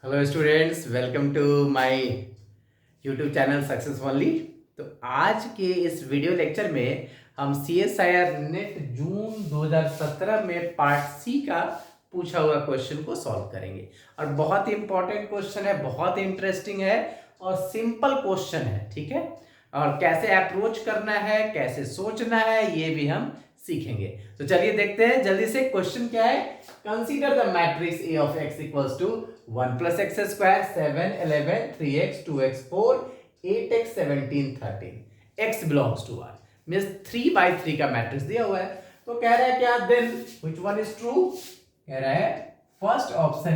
Hello students, welcome to my YouTube channel success only. तो आज के इस वीडियो लेक्चर में हम CSIR नेट जून 2017 में पार्ट सी का पूछा हुआ क्वेश्चन को सॉल्व करेंगे। और बहुत ही इंपॉर्टेंट क्वेश्चन है, बहुत इंटरेस्टिंग है और सिंपल क्वेश्चन है। ठीक है, और कैसे अप्रोच करना है, कैसे सोचना है, ये भी हम सीखेंगे। तो चलिए देखते हैं जल्दी से। क्वेश्चन क्या है? Consider the matrix A of x equals to 1 plus x square 7 11 3x 2x 4 8x 17 13 x belongs to R means 3 by 3 का मैट्रिक्स दिया हुआ है। तो कह रहा है क्या? Then which one is true? कह रहा है first option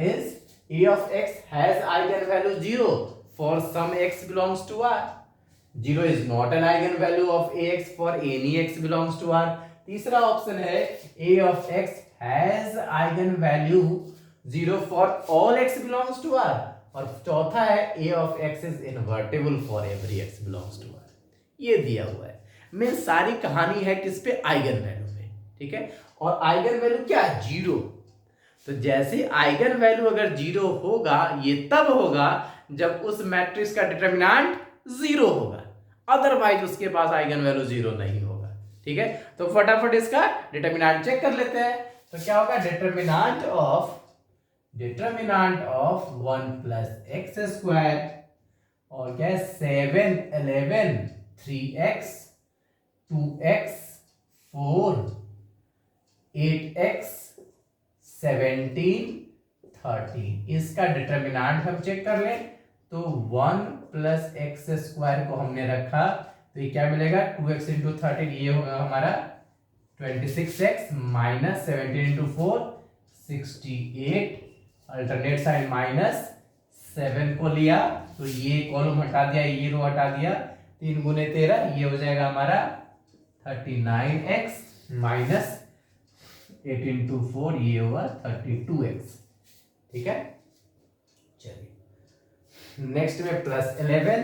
is A of x has eigenvalue 0 for some x belongs to R. 0 is not an eigenvalue of ax for any x belongs to R. तीसरा option है A of x has eigenvalue 0 for all x belongs to R. और चौथा है A of x is invertible for every x belongs to R. ये दिया हुआ है। मैं सारी कहानी है किस पे? आइगन वैल्यू पे। ठीक है, और आइगन वैल्यू क्या? 0। तो जैसे आइगन वैल्यू अगर 0 होगा, ये तब होगा जब उस मैट्रिक्स का डिटरमिनेंट 0 होगा, अदरवाइज उसके पास आइगन वैल्यू 0 नहीं होगा। ठीक है, तो फटाफट इसका डिटरमिनेंट चेक कर लेते हैं। तो क्या होगा? Determinant of 1 plus x square और क्या है 7 11 3x 2x 4 8x 17 13 इसका डिटरमिनेंट हम चेक कर लें। तो 1 प्लस एक्स स्क्वायर को हमने रखा तो ये क्या मिलेगा? 2x इंटू 13, ये होगा हमारा 26x minus 17 into 4 68, alternate side minus 7 को लिया तो ये कॉलम हटा दिया, ये रो हटा दिया, 3 गुने 13, ये हो जाएगा हमारा 39x माइनस 8 इंटू 4, ये होगा 32x। ठीक है, चलिए नेक्स्ट में plus 11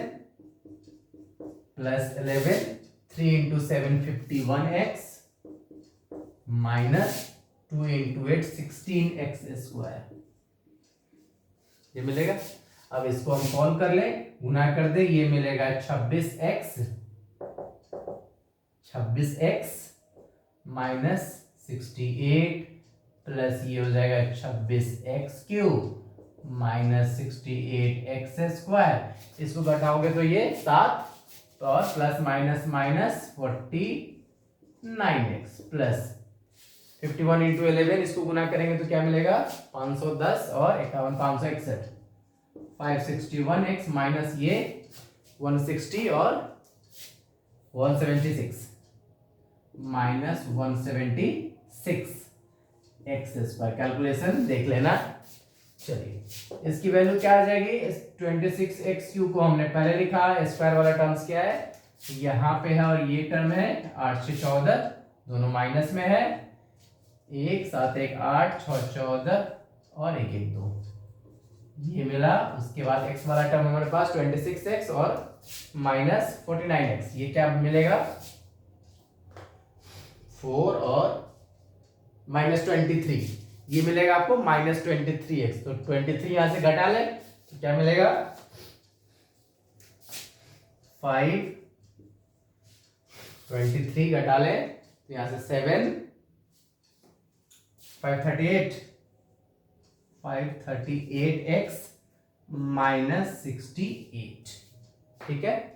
3 into 7 51x minus 2 into 8 16x square, ये मिलेगा। अब इसको हम सॉल्व कर ले, गुना कर दे, ये मिलेगा 26x माइनस 68 प्लस ये हो जाएगा 26x cube minus 68x square. इसको घटाओगे तो ये 7 तो और plus minus minus 49x plus 51 into 11, इसको गुना करेंगे तो क्या मिलेगा? 510 और 51 561 561x माइनस ये 160 और 176 माइनस 176 एक्स स्क्वायर। कैलकुलेशन देख लेना। चलिए इसकी वैल्यू क्या आ जाएगी? 26x क्यूब को हमने पहले लिखा, स्क्वायर वाला टर्म्स क्या है? यहाँ पे है और ये टर्म है 8 से 14, दोनों माइनस में है, 1 7 1 8 6 14 और 1 1 2, ये मिला। उसके बाद x वाला टर्म हमारे पास 26x और माइनस 49x, ये क्या मिलेगा? 4 और माइनस 23, ये मिलेगा आपको माइनस 23x। तो 23 यहां से घटा ले तो क्या मिलेगा? 5 23 घटा ले तो यहां से 7 538x माइनस 68। ठीक है,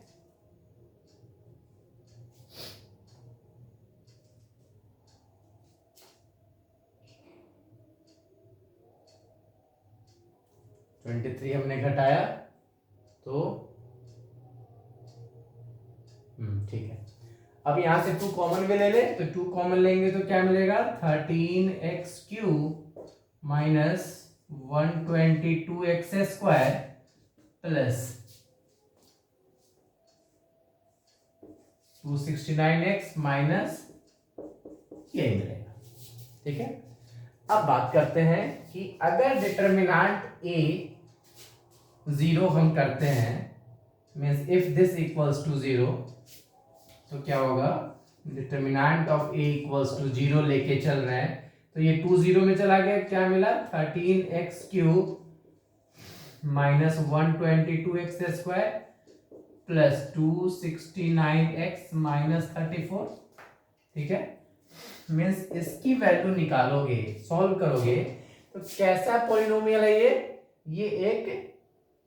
हमने घटाया तो ठीक है। अब यहां से 2 कॉमन भी ले ले तो 2 कॉमन लेंगे तो क्या मिलेगा? 13x cube minus 122x square plus 269x minus ये मिलेगा। ठीक है, अब बात करते हैं कि अगर डिटरमिनेंट a 0 हम करते हैं, means if this equals to 0, तो क्या होगा? Determinant of a equals to 0 लेके चल रहे हैं तो ये 2 0 में चला गया, क्या मिला 13x³ minus 122x² plus 269x minus 34। ठीक है, मीन्स इसकी वैल्यू निकालोगे, सॉल्व करोगे तो कैसा पॉलिनोमियल है ये एक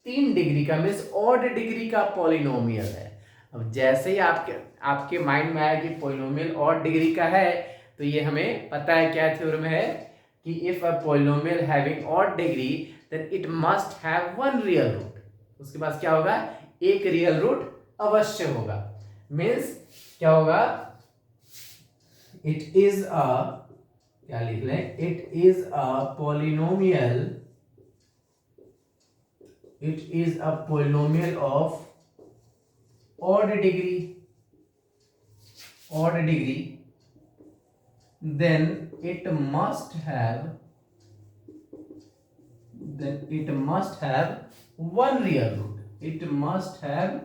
3 डिग्री का मीन्स ऑड डिग्री का पॉलिनोमियल है। अब जैसे ही आपके माइंड में आया कि पॉलिनोमियल ऑड डिग्री का है, तो ये हमें पता है क्या थ्योरम है कि if a polynomial having odd degree then it must have one real root. उसके पास क्या होगा, एक रियल रूट अवश्य होगा। मीन्स क्या होगा, इट इज अ, क्या लिख लें, it is a polynomial, it is a polynomial of odd degree, then it must have one real root, it must have,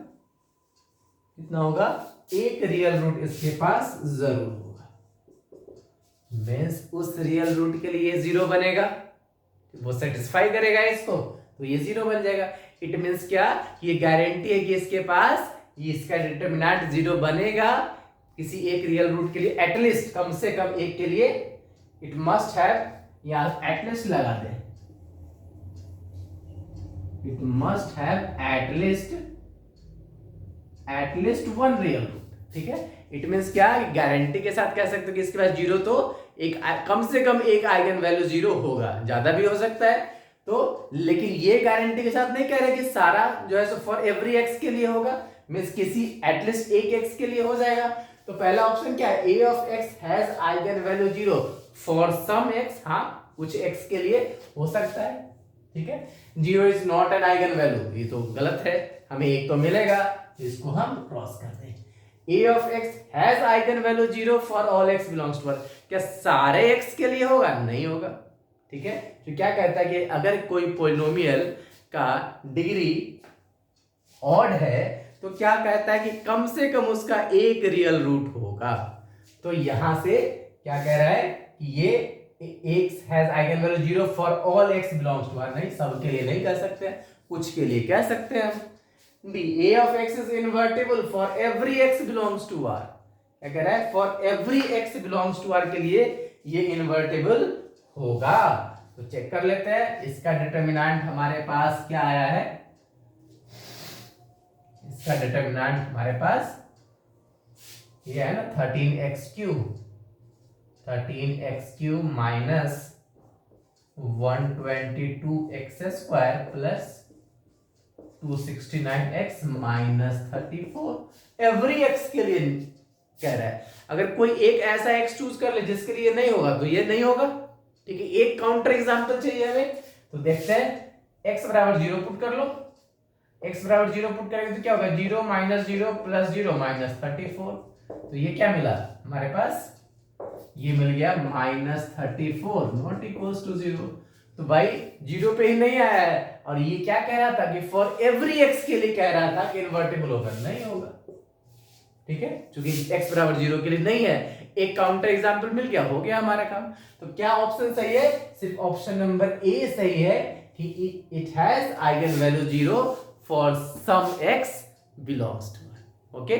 कितना होगा, एक रियल रूट इसके पास जरूर होगा। मीन्स उस रियल रूट के लिए 0 बनेगा, वो सेटिस्फाई करेगा इसको, तो ये 0 बन जाएगा। इट मीन्स क्या, ये गारंटी है कि इसके पास ये इसका डिटरमिनेंट 0 बनेगा किसी एक रियल रूट के लिए, एटलीस्ट कम से कम एक के लिए। इट मस्ट हैव, या एटलीस्ट लगा दे, it must have at least one real root. ठीक है, इट मीन्स क्या, गारंटी के साथ कह सकते हो कि इसके पास 0 तो एक कम से कम एक आइगन वैल्यू 0 होगा, ज्यादा भी हो सकता है तो, लेकिन ये गारंटी के साथ नहीं कह रहे कि सारा जो है सो फॉर एवरी एक्स के लिए होगा, मींस किसी एटलीस्ट एक एक्स के लिए हो जाएगा। तो पहला ऑप्शन क्या है, a of x has eigen value 0 for some x, हाँ कुछ x के लिए हो सकता है। ठीक है, 0 is not an eigen value, ये तो गलत है, हमें एक तो मिलेगा, इसको हम क्रॉस कर दें। a of x has eigen value 0 for all x belongs to R, क्या सारे x के लिए होगा, नहीं होगा। ठीक है, तो क्या कहता है कि अगर कोई पॉलिनोमियल का डिग्री ऑड है तो क्या कहता है कि कम से कम उसका एक रियल रूट होगा। तो यहां से क्या कह रहा है कि ये x has eigen value 0 for all x belongs to R, नहीं सबके लिए नहीं कह सकते, कुछ के लिए कह सकते हैं हम। b a of x is invertible for every x belongs to R, क्या कह रहा है, for every x belongs to R के लिए ये इन्वर्टिबल होगा। तो चेक कर लेते हैं, इसका डिटरमिनेंट हमारे पास क्या आया है, इसका डिटरमिनेंट हमारे पास ये है ना 13x³ minus 122x² plus 269x minus 34 every x के लिए कह रहा है। अगर कोई एक ऐसा x चूज कर ले जिसके लिए नहीं होगा तो ये नहीं होगा। ठीक है, एक काउंटर एग्जांपल चाहिए हमें, तो देखते हैं x बराबर 0 पुट कर लो, x बराबर 0 पुट करेंगे तो क्या होगा, 0 माइनस 0 प्लस 0 माइनस 34। तो ये क्या मिला हमारे पास, ये मिल गया माइनस 34 नॉट इक्वल्स टू 0। तो भाई 0 पे ही नहीं आया है, और ये क्या कह रहा था कि फॉर एवरी x के लिए कह रहा था कि इन्वर्टिबल होगा, नहीं होगा। ठीक है, क्योंकि x बराबर 0 के लिए नहीं है, एक काउंटर एग्जांपल मिल गया, हो गया हमारा काम। तो क्या ऑप्शन सही है, सिर्फ ऑप्शन नंबर ए सही है कि it has eigen value 0 for some x belongs to R। Okay,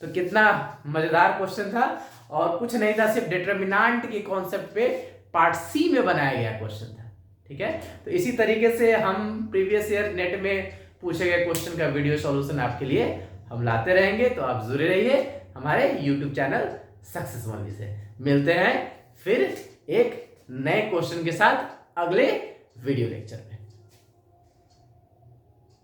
तो कितना मजेदार क्वेश्चन था, और कुछ नहीं था, सिर्फ डिटरमिनेंट के कॉन्सेप्ट पे पार्ट सी में बनाया गया क्वेश्चन था। ठीक है, तो इसी तरीके से हम प्रीवियस ईयर नेट में पूछे गए क्वेश्चन का वीडियो सॉल्यूशन आपके लिए हम लाते रहेंगे, तो आप जुड़े रहिए हमारे YouTube channel success only say. मिलते हैं फिर एक नए क्वेश्चन के साथ अगले वीडियो लेक्चर में।